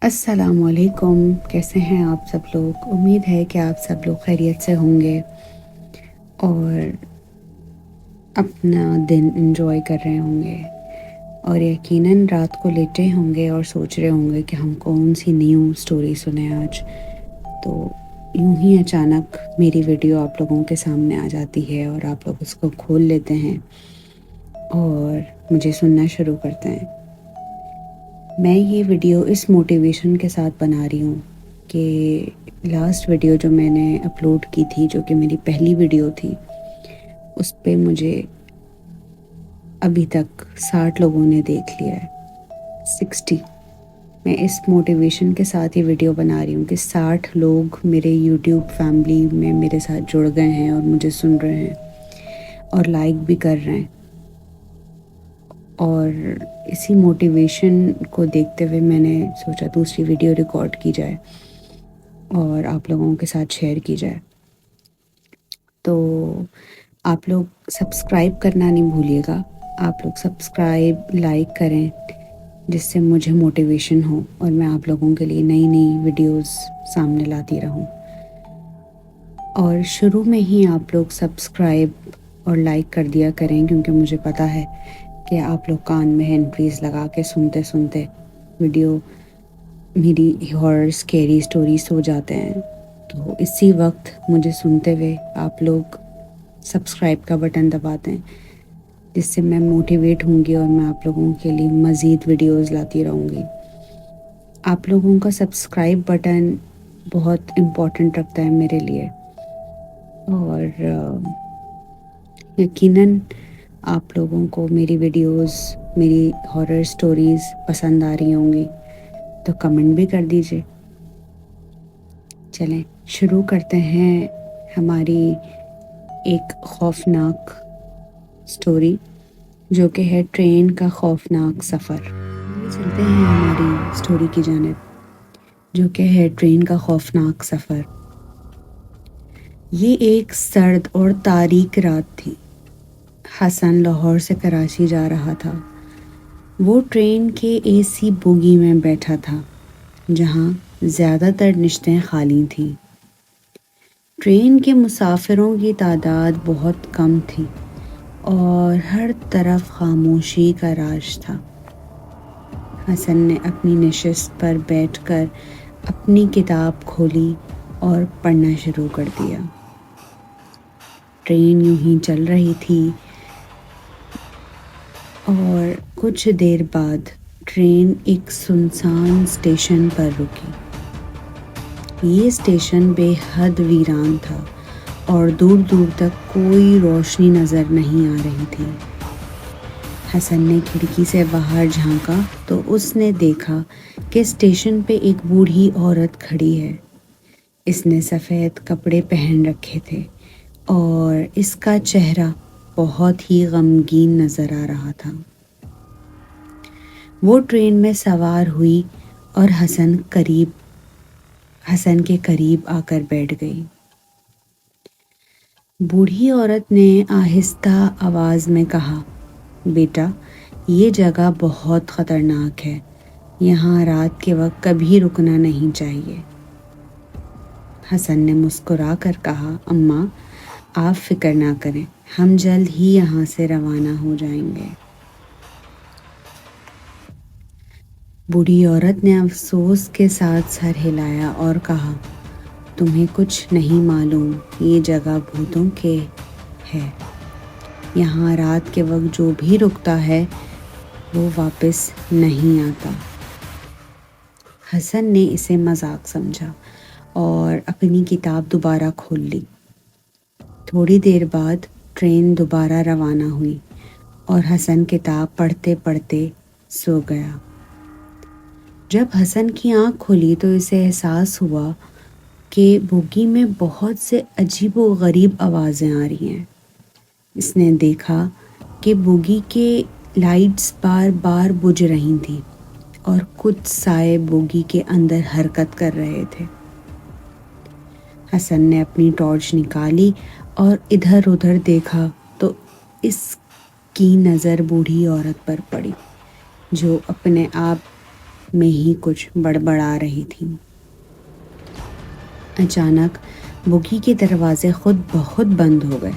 السلام علیکم، کیسے ہیں آپ سب لوگ؟ امید ہے کہ آپ سب لوگ خیریت سے ہوں گے اور اپنا دن انجوائے کر رہے ہوں گے، اور یقیناً رات کو لیٹے ہوں گے اور سوچ رہے ہوں گے کہ ہم کون سی نیو سٹوری سنیں آج۔ تو یوں ہی اچانک میری ویڈیو آپ لوگوں کے سامنے آ جاتی ہے اور آپ لوگ اس کو کھول لیتے ہیں اور مجھے سننا شروع کرتے ہیں۔ میں یہ ویڈیو اس موٹیویشن کے ساتھ بنا رہی ہوں کہ لاسٹ ویڈیو جو میں نے اپلوڈ کی تھی، جو کہ میری پہلی ویڈیو تھی، اس پہ مجھے ابھی تک 60 لوگوں نے دیکھ لیا ہے۔ 60۔ میں اس موٹیویشن کے ساتھ یہ ویڈیو بنا رہی ہوں کہ 60 لوگ میرے یوٹیوب فیملی میں میرے ساتھ جڑ گئے ہیں اور مجھے سن رہے ہیں اور لائک بھی کر رہے ہیں، اور اسی موٹیویشن کو دیکھتے ہوئے میں نے سوچا دوسری ویڈیو ریکارڈ کی جائے اور آپ لوگوں کے ساتھ شیئر کی جائے۔ تو آپ لوگ سبسکرائب کرنا نہیں بھولیے گا، آپ لوگ سبسکرائب لائک کریں جس سے مجھے موٹیویشن ہو اور میں آپ لوگوں کے لیے نئی نئی ویڈیوز سامنے لاتی رہوں۔ اور شروع میں ہی آپ لوگ سبسکرائب اور لائک کر دیا کریں، کیونکہ مجھے پتہ ہے کہ آپ لوگ کان میں ہینڈ فریز لگا کے سنتے سنتے ویڈیو میری ہارر اسکیری سٹوری سو جاتے ہیں۔ تو اسی وقت مجھے سنتے ہوئے آپ لوگ سبسکرائب کا بٹن دباتے ہیں، جس سے میں موٹیویٹ ہوں گی اور میں آپ لوگوں کے لیے مزید ویڈیوز لاتی رہوں گی۔ آپ لوگوں کا سبسکرائب بٹن بہت امپورٹنٹ رکھتا ہے میرے لیے، اور یقیناً آپ لوگوں کو میری ویڈیوز، میری ہارر سٹوریز پسند آ رہی ہوں گی، تو کمنٹ بھی کر دیجیے۔ چلیں شروع کرتے ہیں ہماری ایک خوفناک سٹوری، جو کہ ہے ٹرین کا خوفناک سفر۔ چلتے ہیں ہماری سٹوری کی جانب، جو کہ ہے ٹرین کا خوفناک سفر۔ یہ ایک سرد اور تاریک رات تھی۔ حسن لاہور سے کراچی جا رہا تھا۔ وہ ٹرین کے اے سی بوگی میں بیٹھا تھا، جہاں زیادہ تر نشستیں خالی تھیں۔ ٹرین کے مسافروں کی تعداد بہت کم تھی اور ہر طرف خاموشی کا راج تھا۔ حسن نے اپنی نشست پر بیٹھ کر اپنی کتاب کھولی اور پڑھنا شروع کر دیا۔ ٹرین یوں ہی چل رہی تھی اور کچھ دیر بعد ٹرین ایک سنسان اسٹیشن پر رکی۔ یہ اسٹیشن بے حد ویران تھا اور دور دور تک کوئی روشنی نظر نہیں آ رہی تھی۔ حسن نے کھڑکی سے باہر جھانکا تو اس نے دیکھا کہ اسٹیشن پہ ایک بوڑھی عورت کھڑی ہے۔ اس نے سفید کپڑے پہن رکھے تھے اور اس کا چہرہ بہت ہی غمگین نظر آ رہا تھا۔ وہ ٹرین میں سوار ہوئی اور حسن کے قریب آ کر بیٹھ گئی۔ بوڑھی عورت نے آہستہ آواز میں کہا، بیٹا، یہ جگہ بہت خطرناک ہے، یہاں رات کے وقت کبھی رکنا نہیں چاہیے۔ حسن نے مسکرا کر کہا، اماں، آپ فکر نہ کریں، ہم جلد ہی یہاں سے روانہ ہو جائیں گے۔ بوڑھی عورت نے افسوس کے ساتھ سر ہلایا اور کہا، تمہیں کچھ نہیں معلوم، یہ جگہ بھوتوں کے ہے، یہاں رات کے وقت جو بھی رکتا ہے وہ واپس نہیں آتا۔ حسن نے اسے مذاق سمجھا اور اپنی کتاب دوبارہ کھول لی۔ تھوڑی دیر بعد ٹرین دوبارہ روانہ ہوئی اور حسن کتاب پڑھتے پڑھتے سو گیا۔ جب حسن کی آنکھ کھلی تو اسے احساس ہوا کہ بوگی میں بہت سے عجیب و غریب آوازیں آ رہی ہیں۔ اس نے دیکھا کہ بوگی کے لائٹس بار بار بجھ رہی تھیں اور کچھ سائے بوگی کے اندر حرکت کر رہے تھے۔ حسن نے اپنی ٹارچ نکالی اور ادھر ادھر دیکھا تو اس کی نظر بوڑھی عورت پر پڑی، جو اپنے آپ میں ہی کچھ بڑبڑا رہی تھیں۔ اچانک بگھی کے دروازے خود بخود بند ہو گئے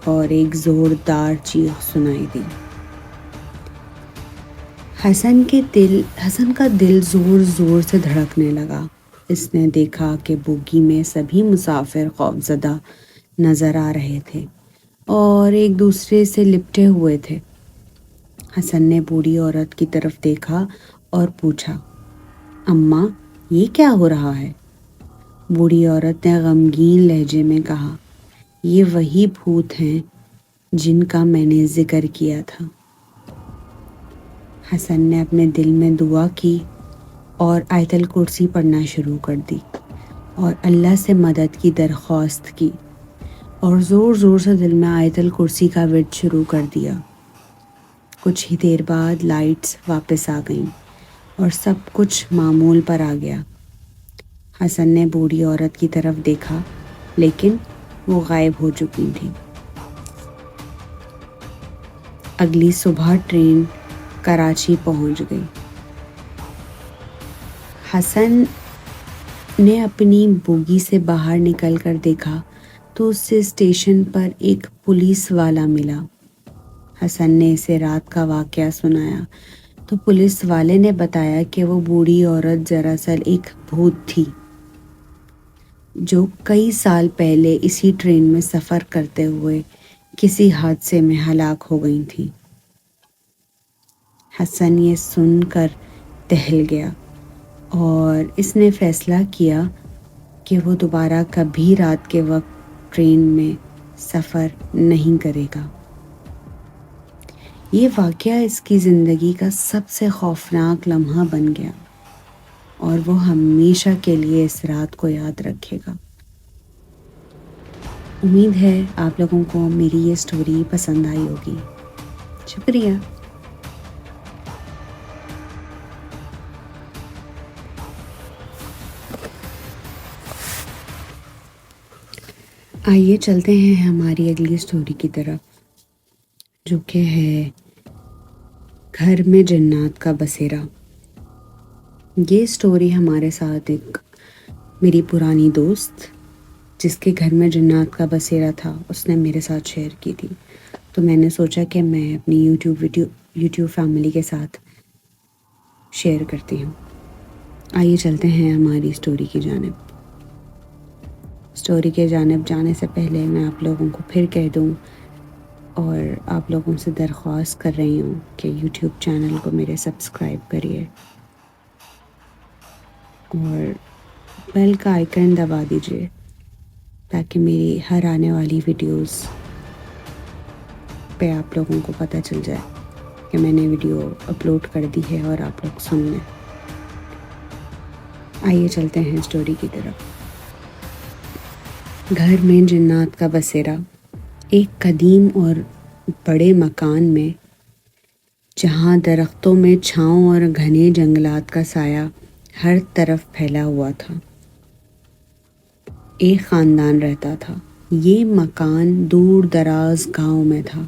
اور ایک زوردار چیخ سنائی دی۔ حسن کا دل زور زور سے دھڑکنے لگا۔ اس نے دیکھا کہ بوگی میں سبھی مسافر خوفزدہ نظر آ رہے تھے اور ایک دوسرے سے لپٹے ہوئے تھے۔ حسن نے بوڑھی عورت کی طرف دیکھا اور پوچھا، اماں یہ کیا ہو رہا ہے؟ بوڑھی عورت نے غمگین لہجے میں کہا، یہ وہی بھوت ہیں جن کا میں نے ذکر کیا تھا۔ حسن نے اپنے دل میں دعا کی اور آیت الکرسی پڑھنا شروع کر دی اور اللہ سے مدد کی درخواست کی اور زور زور سے دل میں آیت الکرسی کا ورد شروع کر دیا۔ کچھ ہی دیر بعد لائٹس واپس آ گئیں اور سب کچھ معمول پر آ گیا۔ حسن نے بوڑھی عورت کی طرف دیکھا لیکن وہ غائب ہو چکی تھی۔ اگلی صبح ٹرین کراچی پہنچ گئی۔ حسن نے اپنی بوگی سے باہر نکل کر دیکھا تو اس سے اسٹیشن پر ایک پولیس والا ملا۔ حسن نے اسے رات کا واقعہ سنایا تو پولیس والے نے بتایا کہ وہ بوڑھی عورت دراصل ایک بھوت تھی جو کئی سال پہلے اسی ٹرین میں سفر کرتے ہوئے کسی حادثے میں ہلاک ہو گئی تھی۔ حسن یہ سن کر دہل گیا اور اس نے فیصلہ کیا کہ وہ دوبارہ کبھی رات کے وقت ٹرین میں سفر نہیں کرے گا۔ یہ واقعہ اس کی زندگی کا سب سے خوفناک لمحہ بن گیا اور وہ ہمیشہ کے لیے اس رات کو یاد رکھے گا۔ امید ہے آپ لوگوں کو میری یہ سٹوری پسند آئی ہوگی۔ شکریہ۔ آئیے چلتے ہیں ہماری اگلی سٹوری کی طرف، جو کہ ہے گھر میں جنات کا بسیرا۔ یہ سٹوری ہمارے ساتھ ایک میری پرانی دوست جس کے گھر میں جنات کا بسیرا تھا اس نے میرے ساتھ شیئر کی تھی، تو میں نے سوچا کہ میں اپنی یوٹیوب فیملی کے ساتھ شیئر کرتی ہوں۔ آئیے چلتے ہیں ہماری سٹوری کی جانب۔ سٹوری کے جانب جانے سے پہلے میں آپ لوگوں کو پھر کہہ دوں اور آپ لوگوں سے درخواست کر رہی ہوں کہ یوٹیوب چینل کو میرے سبسکرائب کریے اور بیل کا آئیکن دبا دیجیے تاکہ میری ہر آنے والی ویڈیوز پہ آپ لوگوں کو پتہ چل جائے کہ میں نے ویڈیو اپلوڈ کر دی ہے اور آپ لوگ سن لیں۔ آئیے چلتے ہیں سٹوری کی طرف۔ گھر میں جنات کا بسیرا۔ ایک قدیم اور بڑے مکان میں جہاں درختوں میں چھاؤں اور گھنے جنگلات کا سایہ ہر طرف پھیلا ہوا تھا، ایک خاندان رہتا تھا۔ یہ مکان دور دراز گاؤں میں تھا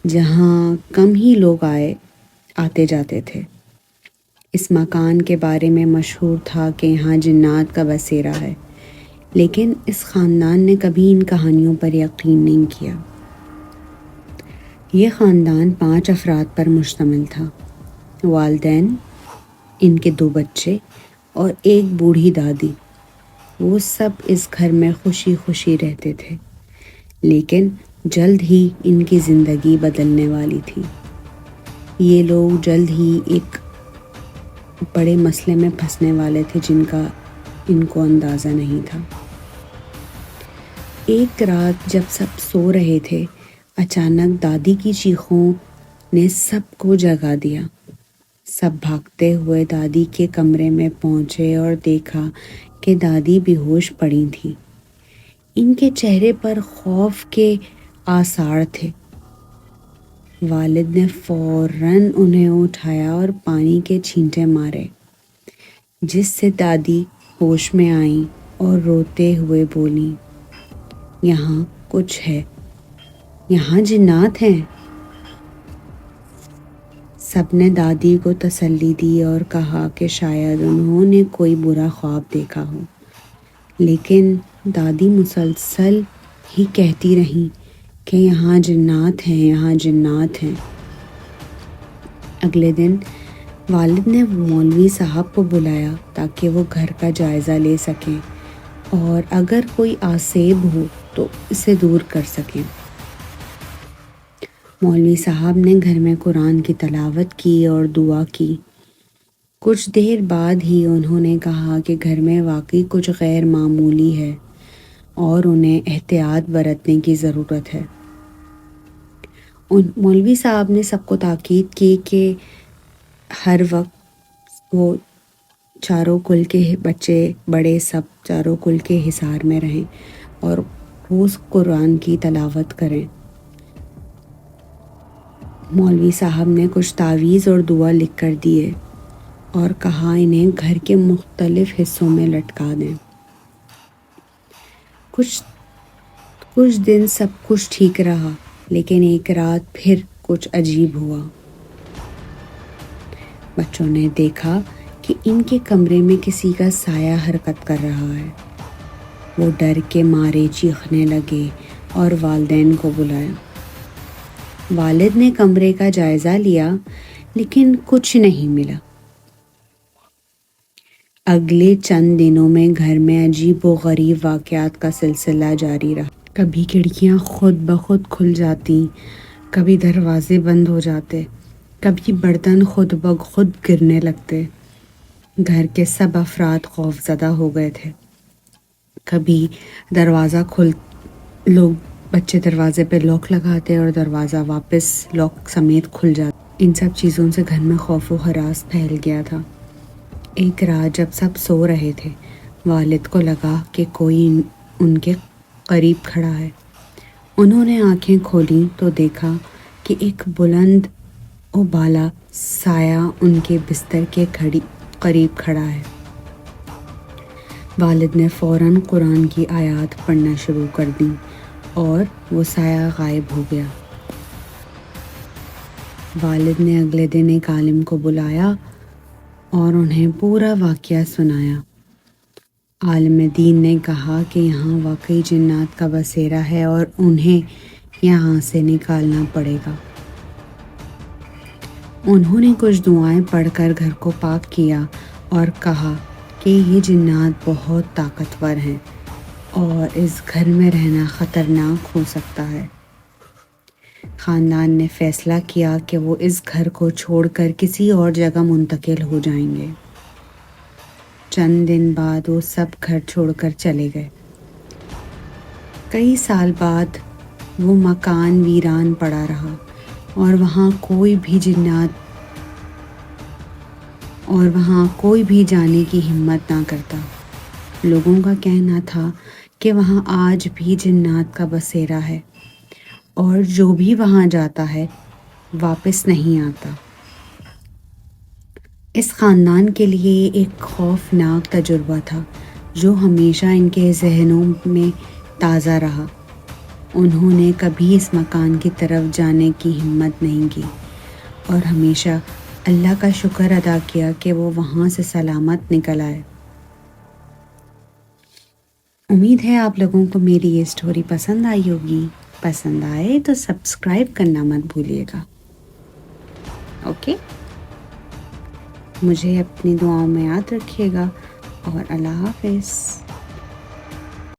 جہاں کم ہی لوگ آتے جاتے تھے۔ اس مکان کے بارے میں مشہور تھا کہ یہاں جنات کا بسیرا ہے، لیکن اس خاندان نے کبھی ان کہانیوں پر یقین نہیں کیا۔ یہ خاندان 5 افراد پر مشتمل تھا، والدین، ان کے 2 بچے اور ایک بوڑھی دادی۔ وہ سب اس گھر میں خوشی خوشی رہتے تھے، لیکن جلد ہی ان کی زندگی بدلنے والی تھی۔ یہ لوگ جلد ہی ایک بڑے مسئلے میں پھنسنے والے تھے جن کا ان کو اندازہ نہیں تھا۔ ایک رات جب سب سو رہے تھے، اچانک دادی کی چیخوں نے سب کو جگا دیا۔ سب بھاگتے ہوئے دادی کے کمرے میں پہنچے اور دیکھا کہ دادی بے ہوش پڑی تھیں۔ ان کے چہرے پر خوف کے آثار تھے۔ والد نے فوراً انہیں اٹھایا اور پانی کے چھینٹے مارے، جس سے دادی ہوش میں آئیں اور روتے ہوئے بولیں، یہاں کچھ ہے، یہاں جنات ہیں۔ سب نے دادی کو تسلی دی اور کہا کہ شاید انہوں نے کوئی برا خواب دیکھا ہو، لیکن دادی مسلسل ہی کہتی رہیں کہ یہاں جنات ہیں، یہاں جنات ہیں۔ اگلے دن والد نے مولوی صاحب کو بلایا تاکہ وہ گھر کا جائزہ لے سکیں اور اگر کوئی آسیب ہو تو اسے دور کر سکیں۔ مولوی صاحب نے گھر میں قرآن کی تلاوت کی اور دعا کی۔ کچھ دیر بعد ہی انہوں نے کہا کہ گھر میں واقعی کچھ غیر معمولی ہے اور انہیں احتیاط برتنے کی ضرورت ہے۔ مولوی صاحب نے سب کو تاکید کی کہ ہر وقت وہ چاروں کل کے بچے بڑے سب چاروں کل کے حصار میں رہیں اور روز قرآن کی تلاوت کریں۔ مولوی صاحب نے کچھ تعویذ اور دعا لکھ کر دیے اور کہا انہیں گھر کے مختلف حصوں میں لٹکا دیں۔ کچھ دن سب کچھ ٹھیک رہا، لیکن ایک رات پھر کچھ عجیب ہوا۔ بچوں نے دیکھا کہ ان کے کمرے میں کسی کا سایہ حرکت کر رہا ہے۔ وہ ڈر کے مارے چیخنے لگے اور والدین کو بلایا۔ والد نے کمرے کا جائزہ لیا لیکن کچھ نہیں ملا۔ اگلے چند دنوں میں گھر میں عجیب و غریب واقعات کا سلسلہ جاری رہا۔ کبھی کھڑکیاں خود بخود کھل جاتی، کبھی دروازے بند ہو جاتے، کبھی برتن خود بخود گرنے لگتے۔ گھر کے سب افراد خوف زدہ ہو گئے تھے۔ کبھی بچے دروازے پہ لاک لگاتے اور دروازہ واپس لاک سمیت کھل جاتا۔ ان سب چیزوں سے گھر میں خوف و ہراس پھیل گیا تھا۔ ایک رات جب سب سو رہے تھے، والد کو لگا کہ کوئی ان کے قریب کھڑا ہے۔ انہوں نے آنکھیں کھولیں تو دیکھا کہ ایک بلند و بالا سایہ ان کے بستر کے قریب کھڑا ہے۔ والد نے فوراً قرآن کی آیات پڑھنا شروع کر دیں اور وہ سایہ غائب ہو گیا۔ والد نے اگلے دن ایک عالم کو بلایا اور انہیں پورا واقعہ سنایا۔ عالم دین نے کہا کہ یہاں واقعی جنات کا بسیرا ہے اور انہیں یہاں سے نکالنا پڑے گا۔ انہوں نے کچھ دعائیں پڑھ کر گھر کو پاک کیا اور کہا کہ یہ جنات بہت طاقتور ہیں اور اس گھر میں رہنا خطرناک ہو سکتا ہے۔ خاندان نے فیصلہ کیا کہ وہ اس گھر کو چھوڑ کر کسی اور جگہ منتقل ہو جائیں گے۔ چند دن بعد وہ سب گھر چھوڑ کر چلے گئے۔ کئی سال بعد وہ مکان ویران پڑا رہا اور وہاں کوئی بھی جانے کی ہمت نہ کرتا۔ لوگوں کا کہنا تھا کہ وہاں آج بھی جنات کا بسیرا ہے اور جو بھی وہاں جاتا ہے واپس نہیں آتا۔ اس خاندان کے لیے ایک خوفناک تجربہ تھا جو ہمیشہ ان کے ذہنوں میں تازہ رہا۔ انہوں نے کبھی اس مکان کی طرف جانے کی ہمت نہیں کی اور ہمیشہ اللہ کا شکر ادا کیا کہ وہ وہاں سے سلامت نکل آئے۔ امید ہے آپ لوگوں کو میری یہ سٹوری پسند آئی ہوگی۔ پسند آئے تو سبسکرائب کرنا مت بھولیے گا۔ اوکے؟ مجھے اپنی دعاؤں میں یاد رکھیے گا اور اللہ حافظ۔